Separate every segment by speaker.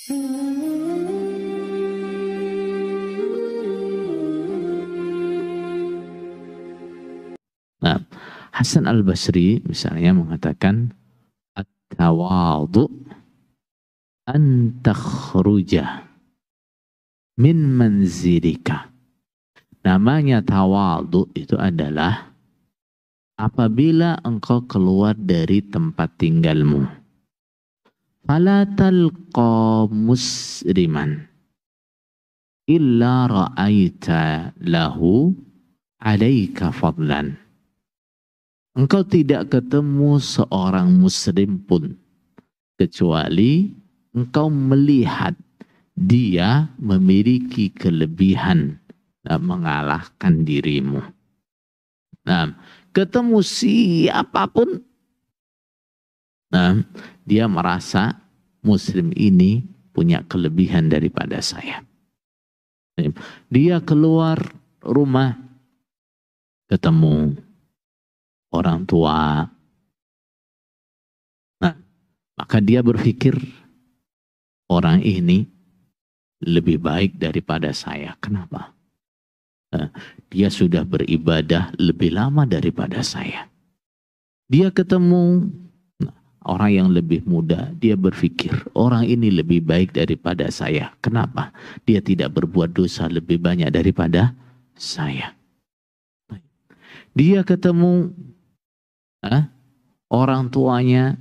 Speaker 1: Nah, Hasan al-Basri misalnya mengatakan at-tawadhu an takhruja min manzilika. Namanya tawadhu itu adalah apabila engkau keluar dari tempat tinggalmu. Fala talqa musliman illa ra'aita lahu alaika fadlan. Engkau tidak ketemu seorang muslim pun kecuali engkau melihat dia memiliki kelebihan mengalahkan dirimu. Nah, ketemu siapapun, nah, dia merasa muslim ini punya kelebihan daripada saya. Dia keluar rumah, ketemu orang tua. Nah, maka dia berpikir orang ini lebih baik daripada saya. Kenapa? Dia sudah beribadah lebih lama daripada saya. Dia ketemu orang yang lebih muda, dia berpikir orang ini lebih baik daripada saya. Kenapa? Dia tidak berbuat dosa lebih banyak daripada saya. Dia ketemu orang tuanya,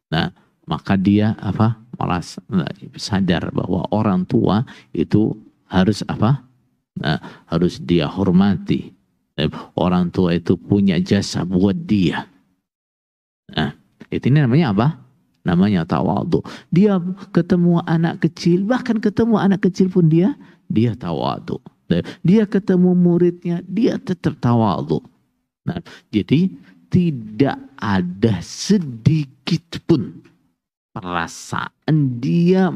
Speaker 1: nah maka dia merasa sadar bahwa orang tua itu harus harus dia hormati. Orang tua itu punya jasa buat dia. Nah, itu ini namanya apa? Namanya tawadhu. Dia ketemu anak kecil, bahkan ketemu anak kecil pun dia tawadhu. Dia ketemu muridnya, dia tetap tawadhu. Nah, jadi tidak ada sedikit pun perasaan dia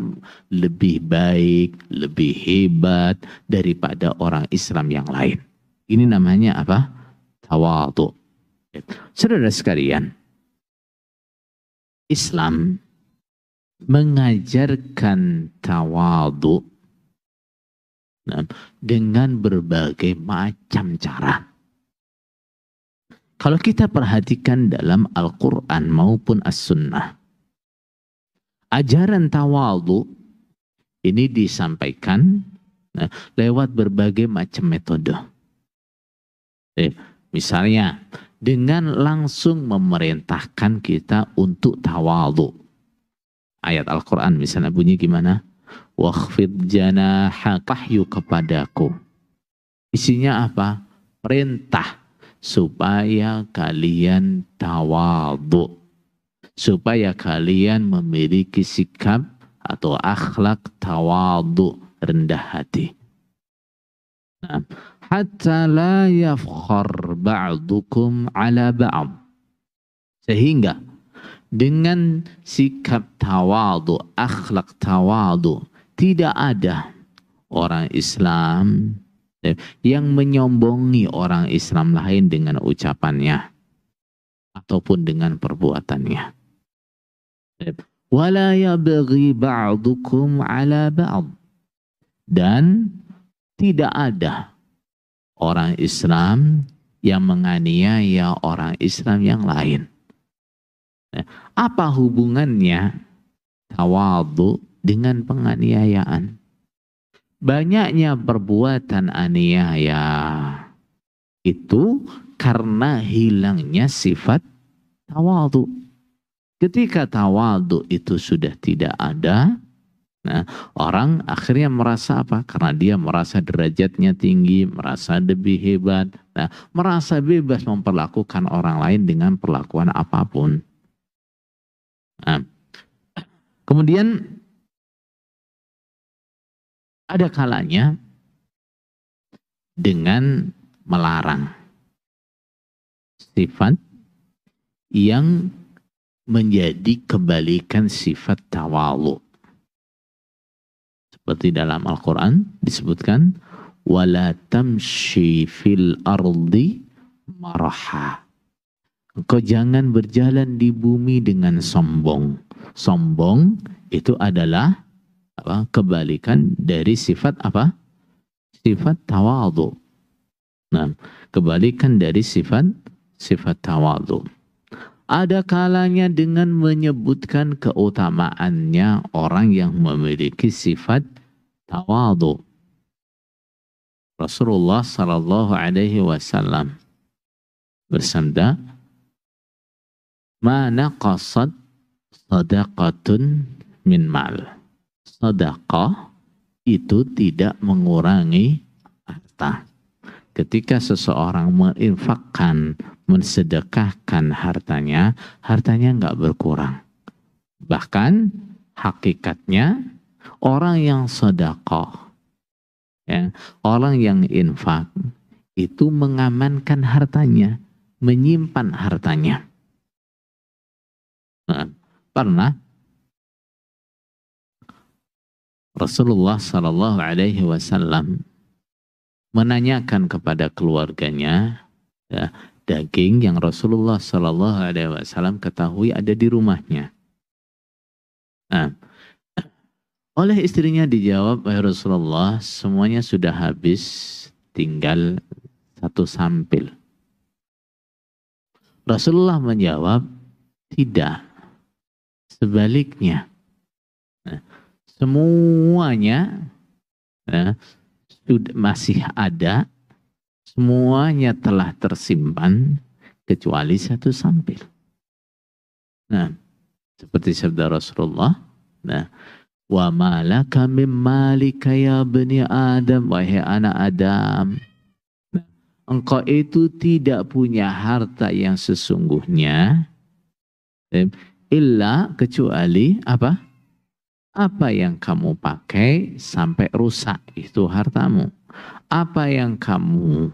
Speaker 1: lebih baik, lebih hebat daripada orang Islam yang lain. Ini namanya apa? Tawadhu. Saudara sekalian, Islam mengajarkan tawadhu dengan berbagai macam cara. Kalau kita perhatikan dalam Al-Quran maupun As-Sunnah, ajaran tawadhu ini disampaikan lewat berbagai macam metode. Misalnya dengan langsung memerintahkan kita untuk tawadhu. Ayat Al-Quran misalnya bunyi gimana? Wakhfid janahaka, wahyu kepadaku. Isinya apa? Perintah supaya kalian tawadhu, supaya kalian memiliki sikap atau akhlak tawadhu, rendah hati. Nah, hatta la yafkhar ba'dukum ala ba'd, sehingga dengan sikap tawadhu, akhlak tawadhu, tidak ada orang Islam yang menyombongi orang Islam lain dengan ucapannya ataupun dengan perbuatannya. Wala yabghi ba'dukum ala ba'd, dan tidak ada orang Islam yang menganiaya orang Islam yang lain. Apa hubungannya tawadhu dengan penganiayaan? Banyaknya perbuatan aniaya itu karena hilangnya sifat tawadhu. Ketika tawadhu itu sudah tidak ada, nah orang akhirnya merasa apa? Karena dia merasa derajatnya tinggi, merasa lebih hebat, nah merasa bebas memperlakukan orang lain dengan perlakuan apapun. Nah, kemudian ada kalanya dengan melarang sifat yang menjadi kebalikan sifat tawadhu. Seperti dalam Al-Quran disebutkan wala tamshi fil ardi maraha. Engkau jangan berjalan di bumi dengan sombong. Sombong itu adalah kebalikan dari sifat apa? Sifat tawadhu. Nah, kebalikan dari sifat tawadhu. Ada kalanya dengan menyebutkan keutamaannya orang yang memiliki sifat tawadhu. Rasulullah sallallahu alaihi wasallam bersabda, "Ma naqasat shadaqatun min mal." Sedekah itu tidak mengurangi harta. Ketika seseorang menginfakkan, mensedekahkan hartanya, hartanya enggak berkurang. Bahkan hakikatnya orang yang sedekah, ya, orang yang infak itu mengamankan hartanya, menyimpan hartanya. Nah, pernah Rasulullah Sallallahu Alaihi Wasallam menanyakan kepada keluarganya, ya, daging yang Rasulullah Sallallahu Alaihi Wasallam ketahui ada di rumahnya. Nah, oleh istrinya dijawab, "Wahai Rasulullah, semuanya sudah habis, tinggal satu sampil." Rasulullah menjawab, "Tidak, sebaliknya. Nah, semuanya sudah masih ada, semuanya telah tersimpan kecuali satu sampil." Nah, seperti sabda Rasulullah, nah, "Wa malaka mim malika ya bani Adam," wahai anak Adam, nah, engkau itu tidak punya harta yang sesungguhnya illa kecuali apa? Apa yang kamu pakai sampai rusak itu hartamu. Apa yang kamu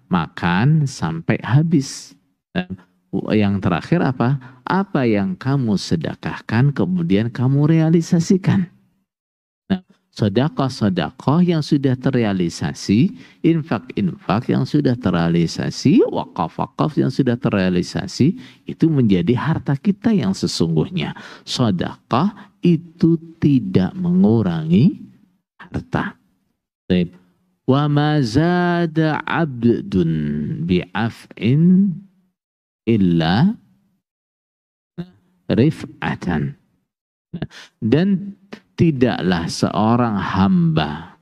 Speaker 1: makan sampai habis. Yang terakhir apa? Apa yang kamu sedekahkan kemudian kamu realisasikan. Nah, sedekah-sedekah yang sudah terrealisasi, infak-infak yang sudah terrealisasi, wakaf-wakaf yang sudah terrealisasi, itu menjadi harta kita yang sesungguhnya. Sedekah itu tidak mengurangi harta. Wa ma zada 'abdun bi'af'in illa rif'atan. Dan tidaklah seorang hamba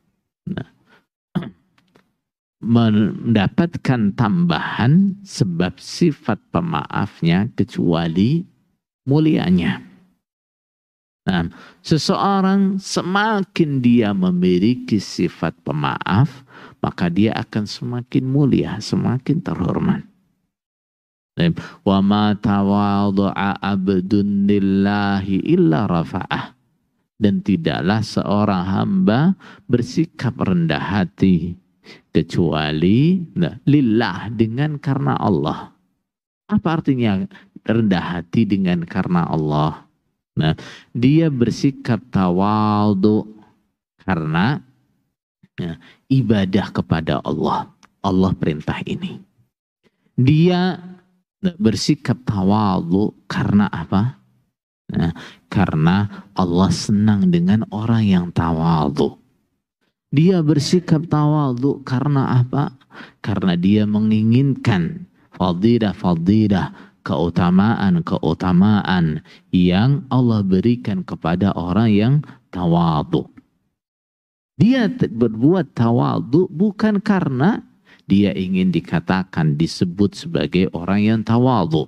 Speaker 1: mendapatkan tambahan sebab sifat pemaafnya kecuali mulianya. Nah, seseorang semakin dia memiliki sifat pemaaf, maka dia akan semakin mulia, semakin terhormat. Wa ma tawadhu'a 'abdun lillahi illa rafa'ah. Dan tidaklah seorang hamba bersikap rendah hati kecuali lillah, dengan karena Allah. Apa artinya rendah hati dengan karena Allah? Nah, dia bersikap tawadhu karena ibadah kepada Allah. Allah perintah ini. Dia bersikap tawadhu karena apa? Nah, karena Allah senang dengan orang yang tawadhu. Dia bersikap tawadhu karena apa? Karena dia menginginkan fadilah-fadilah, keutamaan-keutamaan yang Allah berikan kepada orang yang tawadhu. Dia berbuat tawadhu bukan karena dia ingin dikatakan, disebut sebagai orang yang tawadhu.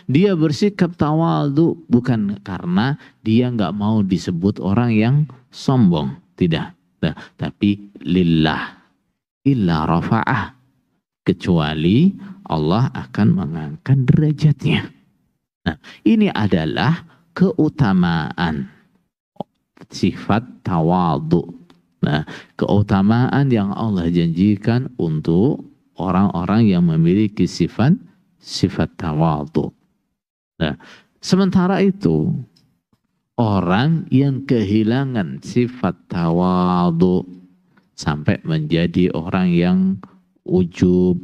Speaker 1: Dia bersikap tawadhu bukan karena dia nggak mau disebut orang yang sombong, tidak. Nah, tapi lillah illa rafa'ah, kecuali Allah akan mengangkat derajatnya. Nah, ini adalah keutamaan sifat tawadhu. Nah, keutamaan yang Allah janjikan untuk orang-orang yang memiliki sifat tawadhu. Nah, sementara itu orang yang kehilangan sifat tawadhu sampai menjadi orang yang ujub,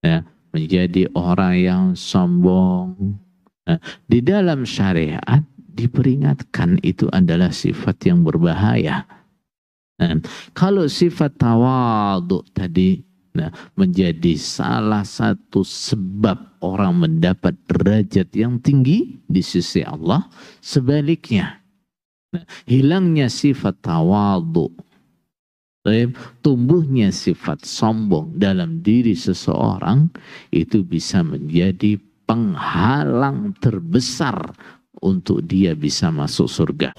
Speaker 1: ya, menjadi orang yang sombong. Nah, di dalam syariat diperingatkan itu adalah sifat yang berbahaya. Dan kalau sifat tawadhu tadi menjadi salah satu sebab orang mendapat derajat yang tinggi di sisi Allah, sebaliknya hilangnya sifat tawadhu, tumbuhnya sifat sombong dalam diri seseorang itu bisa menjadi penghalang terbesar untuk dia bisa masuk surga.